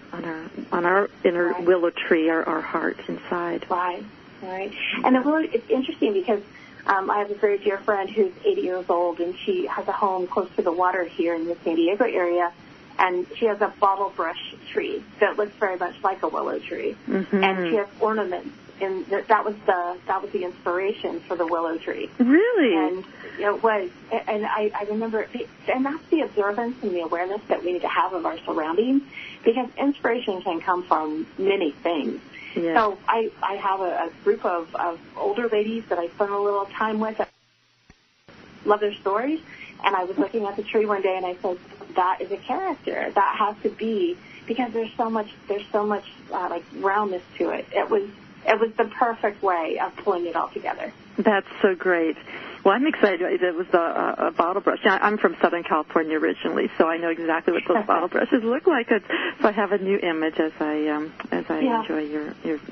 our inner willow tree, our heart inside. Right. And it's interesting because I have a very dear friend who's 80 years old, and she has a home close to the water here in the San Diego area, and she has a bottle brush tree that looks very much like a willow tree, and she has ornaments. And that was the inspiration for the willow tree. Really? And it was. And I remember, and that's the observance and the awareness that we need to have of our surroundings, because inspiration can come from many things. Yes. So I have a group of older ladies that I spend a little time with. Love their stories. And I was looking at the tree one day, and I said, that is a character. That has to be, because there's so much like roundness to it. It was it was the perfect way of pulling it all together. That's so great. Well, I'm excited. It was a bottle brush. I'm from Southern California originally, so I know exactly what those bottle brushes look like. So I have a new image as I enjoy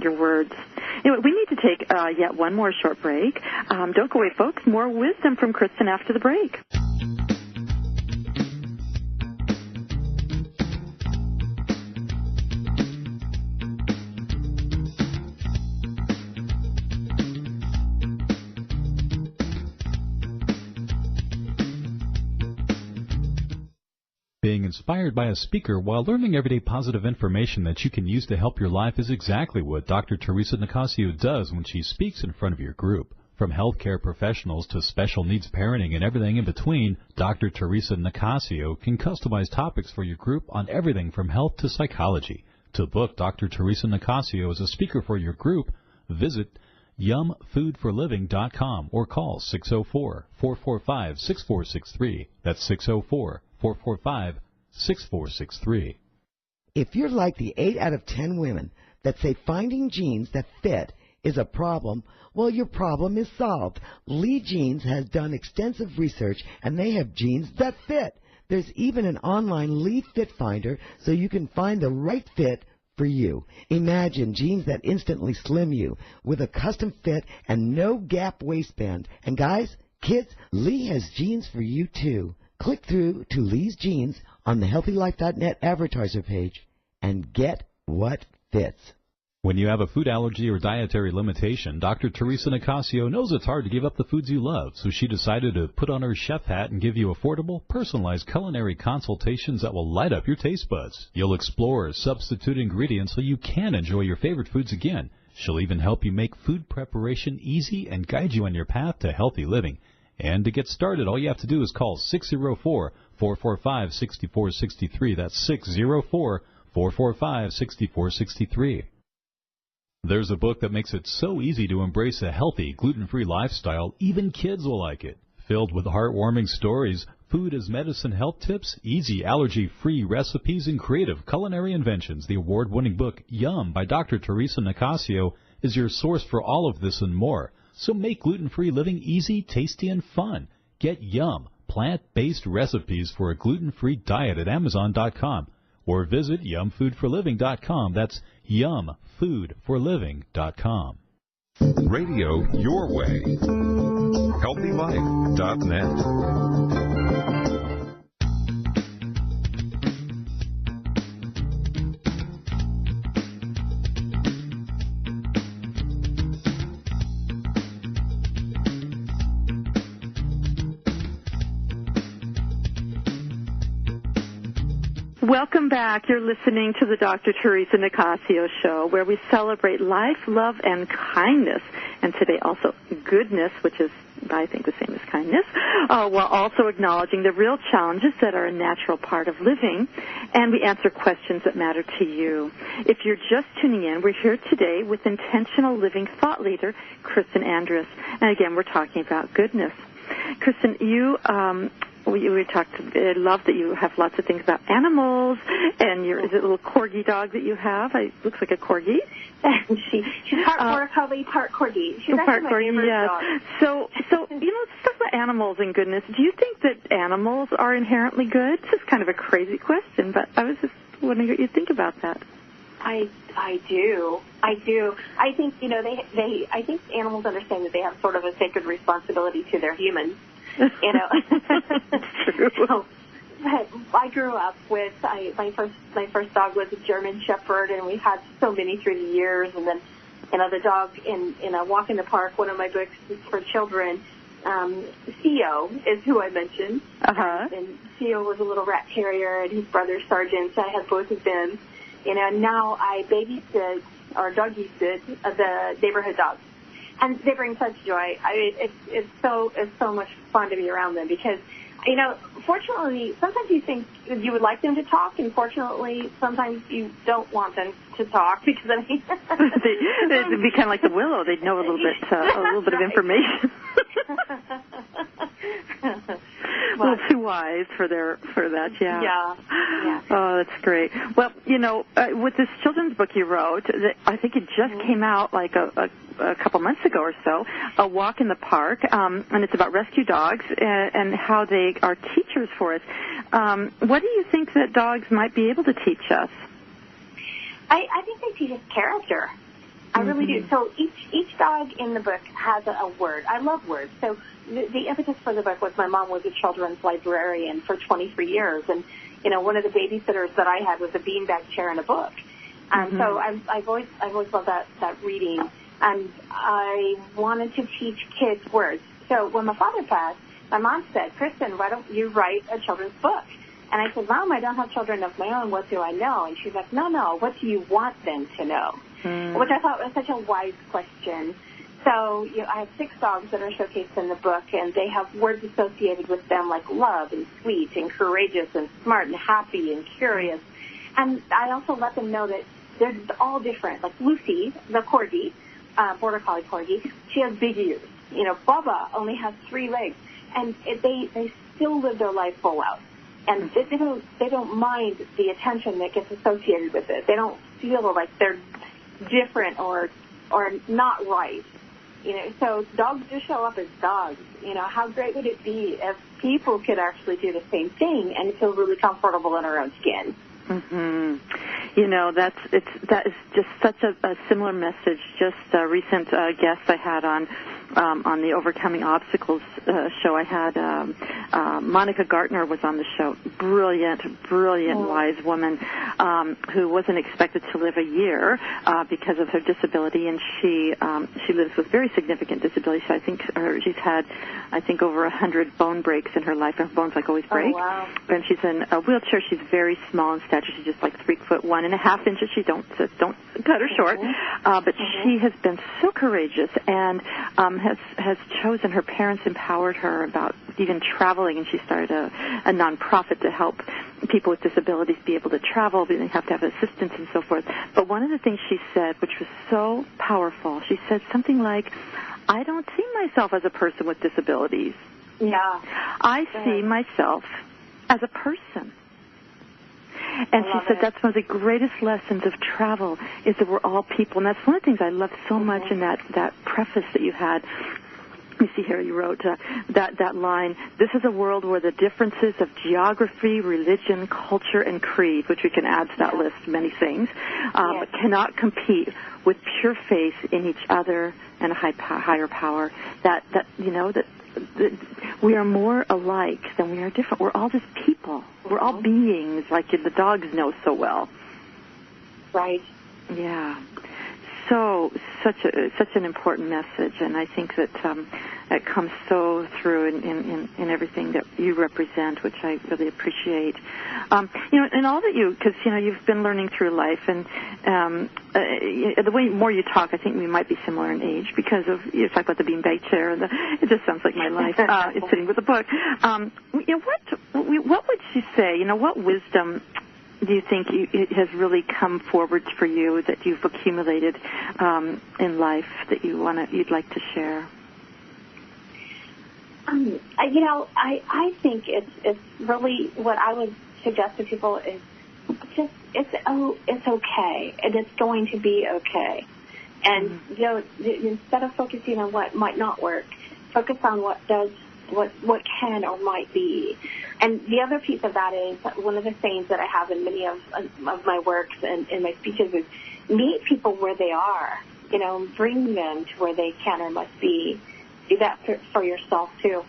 your words. Anyway, we need to take yet one more short break. Don't go away, folks. More wisdom from Kristin after the break. Being inspired by a speaker while learning everyday positive information that you can use to help your life is exactly what Dr. Theresa Nicassio does when she speaks in front of your group. From healthcare professionals to special needs parenting and everything in between, Dr. Theresa Nicassio can customize topics for your group on everything from health to psychology. To book Dr. Theresa Nicassio as a speaker for your group, visit yumfoodforliving.com or call 604-445-6463. That's 604-445-6463. If you're like the 8 out of 10 women that say finding jeans that fit is a problem, well, your problem is solved. Lee Jeans has done extensive research, and they have jeans that fit. There's even an online Lee Fit Finder so you can find the right fit for you. Imagine jeans that instantly slim you with a custom fit and no gap waistband. And guys, kids, Lee has jeans for you too. Click through to Lee's Jeans on the HealthyLife.net advertiser page and get what fits. When you have a food allergy or dietary limitation, Dr. Theresa Nicassio knows it's hard to give up the foods you love, so she decided to put on her chef hat and give you affordable, personalized culinary consultations that will light up your taste buds. You'll explore substitute ingredients so you can enjoy your favorite foods again. She'll even help you make food preparation easy and guide you on your path to healthy living. And to get started, all you have to do is call 604-445-6463. That's 604-445-6463. There's a book that makes it so easy to embrace a healthy, gluten-free lifestyle, even kids will like it. Filled with heartwarming stories, food as medicine health tips, easy allergy-free recipes, and creative culinary inventions, the award-winning book Yum by Dr. Theresa Nicassio is your source for all of this and more. So make gluten-free living easy, tasty, and fun. Get Yum, plant-based recipes for a gluten-free diet at Amazon.com. Or visit yumfoodforliving.com. That's yumfoodforliving.com. Radio your way. HealthyLife.net. Welcome back. You're listening to the Dr. Theresa Nicassio Show, where we celebrate life, love, and kindness. And today also goodness, which is, I think, the same as kindness, while also acknowledging the real challenges that are a natural part of living. And we answer questions that matter to you. If you're just tuning in, we're here today with intentional living thought leader, Kristin Andress. And again, we're talking about goodness. Kristin, we talked. I love that you have lots of things about animals, and is it a little corgi dog that you have? It looks like a corgi. She's part border collie, part corgi. She's part actually my favorite dog. So let's talk about animals and goodness. Do you think that animals are inherently good? This is kind of a crazy question, but I was just wondering what you think about that. I do. I think I think animals understand that they have sort of a sacred responsibility to their humans. True. So, I grew up with my first dog was a German Shepherd, and we've had so many through the years. And then, the dog in a walk in the park. One of my books is for children. Theo is who I mentioned. And Theo was a little rat terrier, and his brother Sergeant. So I had both of them. Now I babysit or doggy sit the neighborhood dogs. And they bring such joy. It's so much fun to be around them because, fortunately, sometimes you think you would like them to talk, and fortunately, sometimes you don't want them to talk because they'd be kind of like the willow. They'd know a little bit of information. a little too wise for that. Yeah. Yeah. Oh, that's great. Well, with this children's book you wrote, I think it just came out like a couple months ago or so, A Walk in the Park, and it's about rescue dogs and how they are teachers for us. What do you think that dogs might be able to teach us? I think they teach us character. I really do. So each dog in the book has a word. I love words. So the impetus for the book was my mom was a children's librarian for 23 years, and one of the babysitters that I had was a beanbag chair and a book. So I've always loved that reading, and I wanted to teach kids words. So when my father passed, my mom said, "Kristin, why don't you write a children's book?" And I said, "Mom, I don't have children of my own. What do I know?" And she's like, No, what do you want them to know? Which I thought was such a wise question. So I have 6 dogs that are showcased in the book, and they have words associated with them like love and sweet and courageous and smart and happy and curious. And I also let them know that they're all different. Like Lucy, the corgi, border collie corgi, she has big ears. Bubba only has 3 legs, and they still live their life full out. And they don't mind the attention that gets associated with it. They don't feel like they're different or not right. So dogs just show up as dogs. How great would it be if people could actually do the same thing and feel really comfortable in our own skin? That is just such a similar message. Just a recent guest I had on the Overcoming Obstacles show. I had Monica Gartner was on the show. Brilliant, wise woman who wasn't expected to live a year because of her disability, and she lives with very significant disability. So I think she's had over 100 bone breaks in her life. Her bones always break. Oh, wow. And she's in a wheelchair. She's very small in stature. She's just like 3'1.5" inches. Don't cut her short. But she has been so courageous and has chosen. Her parents empowered her about even traveling, and she started a nonprofit to help people with disabilities be able to travel. They have to have assistance and so forth. But one of the things she said, which was so powerful, she said something like, "I don't see myself as a person with disabilities. Yeah, I see myself as a person." And she said that's one of the greatest lessons of travel is that we're all people. And that's one of the things I loved so much in that preface that you had. You see here, you wrote that line, "This is a world where the differences of geography, religion, culture, and creed," which we can add to that list, many things, cannot compete with pure faith in each other and a higher power. That we are more alike than we are different. We're all just people. We're all beings, like the dogs know so well. Right. Yeah. So such an important message, and I think that that comes so through in everything that you represent, which I really appreciate. And all that because you've been learning through life, and the way more you talk, I think we might be similar in age because of you talk about the beanbag chair, and it just sounds like my life. It's sitting with a book. What would you say? What wisdom do you think it has really come forward for you that you've accumulated in life that you'd like to share? I think it's really what I would suggest to people is just it's okay, and it's going to be okay. And instead of focusing on what might not work, focus on what can or might be. And the other piece of that is one of the sayings that I have in many of my works and in my speeches is meet people where they are, bring them to where they can or must be. Do that for yourself too.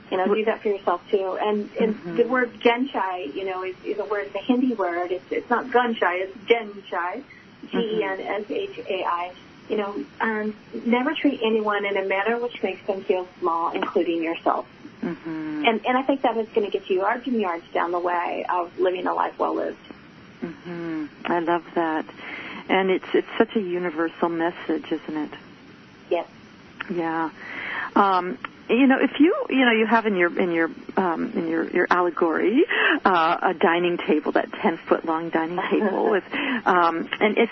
Do that for yourself too. And the word genshai, is a word, the Hindi word. It's not gunshai, it's genshai, GENSHAI. Never treat anyone in a manner which makes them feel small, including yourself. And I think that is going to get you yards and yards down the way of living a life well lived. I love that. And it's such a universal message, isn't it? Yes. Yeah. if you have in your allegory a dining table, that 10-foot long dining table with,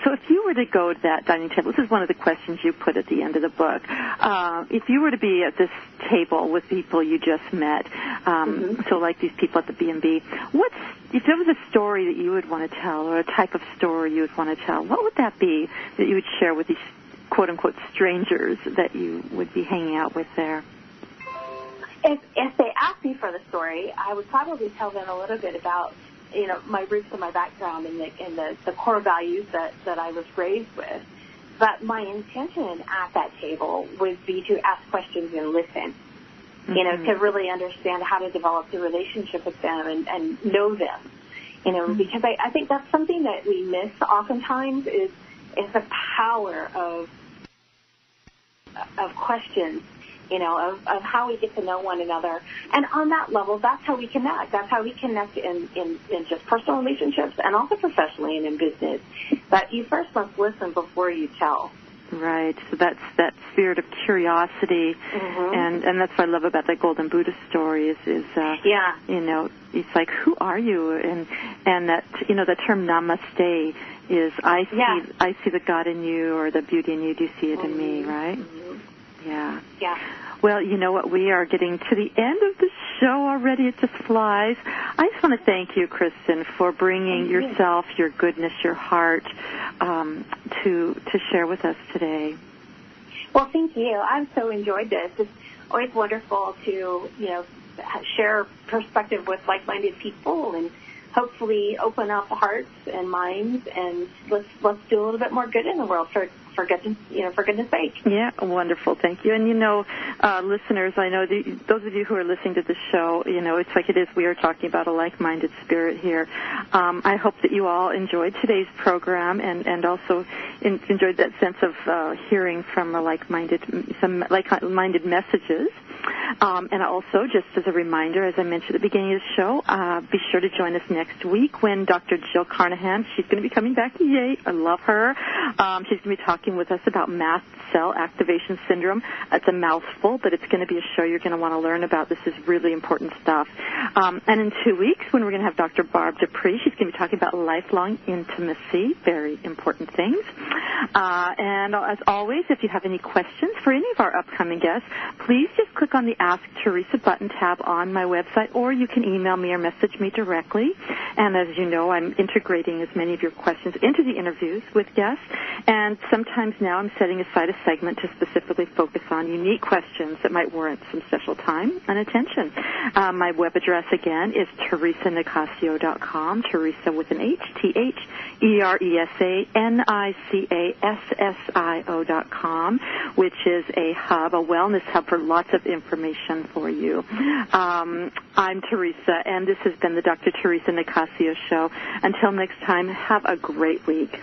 so if you were to go to that dining table, this is one of the questions you put at the end of the book. If you were to be at this table with people you just met, so like these people at the B&B, if there was a story that you would want to tell, or a type of story you would want to tell, what would that be that you would share with these quote-unquote strangers that you would be hanging out with there? If they asked me for the story, I would probably tell them a little bit about, my roots and my background and the core values that I was raised with. But my intention at that table would be to ask questions and listen, to really understand how to develop the relationship with them and know them, because I think that's something that we miss oftentimes is the power of questions, of how we get to know one another. And on that level, that's how we connect. That's how we connect in just personal relationships and also professionally and in business. But you first must listen before you tell. Right. So that's that spirit of curiosity, and that's what I love about that Golden Buddha story is it's like, who are you? And that the term namaste is I see the God in you, or the beauty in you. Do you see it in me? Right? Yeah. Yeah. Well, you know what? We are getting to the end of the show already. It just flies. I just want to thank you, Kristin, for bringing yourself, your goodness, your heart to share with us today. Well, thank you. I've so enjoyed this. It's always wonderful to, share perspective with like-minded people and hopefully open up hearts and minds, and let's do a little bit more good in the world for goodness sake. Yeah, wonderful. Thank you. And listeners, I know those of you who are listening to the show, it's like it is. We are talking about a like-minded spirit here. I hope that you all enjoyed today's program and also enjoyed that sense of hearing from some like-minded messages. And also, just as a reminder, as I mentioned at the beginning of the show, be sure to join us next week when Dr. Jill Carnahan, she's going to be coming back. Yay, I love her. She's going to be talking with us about mast cell activation syndrome. It's a mouthful, but it's going to be a show you're going to want to learn about. This is really important stuff. And in 2 weeks, when we're going to have Dr. Barb Dupree, she's going to be talking about lifelong intimacy, very important things. And as always, if you have any questions for any of our upcoming guests, please just click on the Ask Theresa button tab on my website, or you can email me or message me directly. And as you know, I'm integrating as many of your questions into the interviews with guests. And sometimes now I'm setting aside a segment to specifically focus on unique questions that might warrant some special time and attention. My web address, again, is TheresaNicassio.com, Theresa with an H, TheresaNicassio.com, which is a wellness hub for lots of information for you. I'm Theresa, and this has been the Dr. Theresa Nicassio Show. Until next time, have a great week.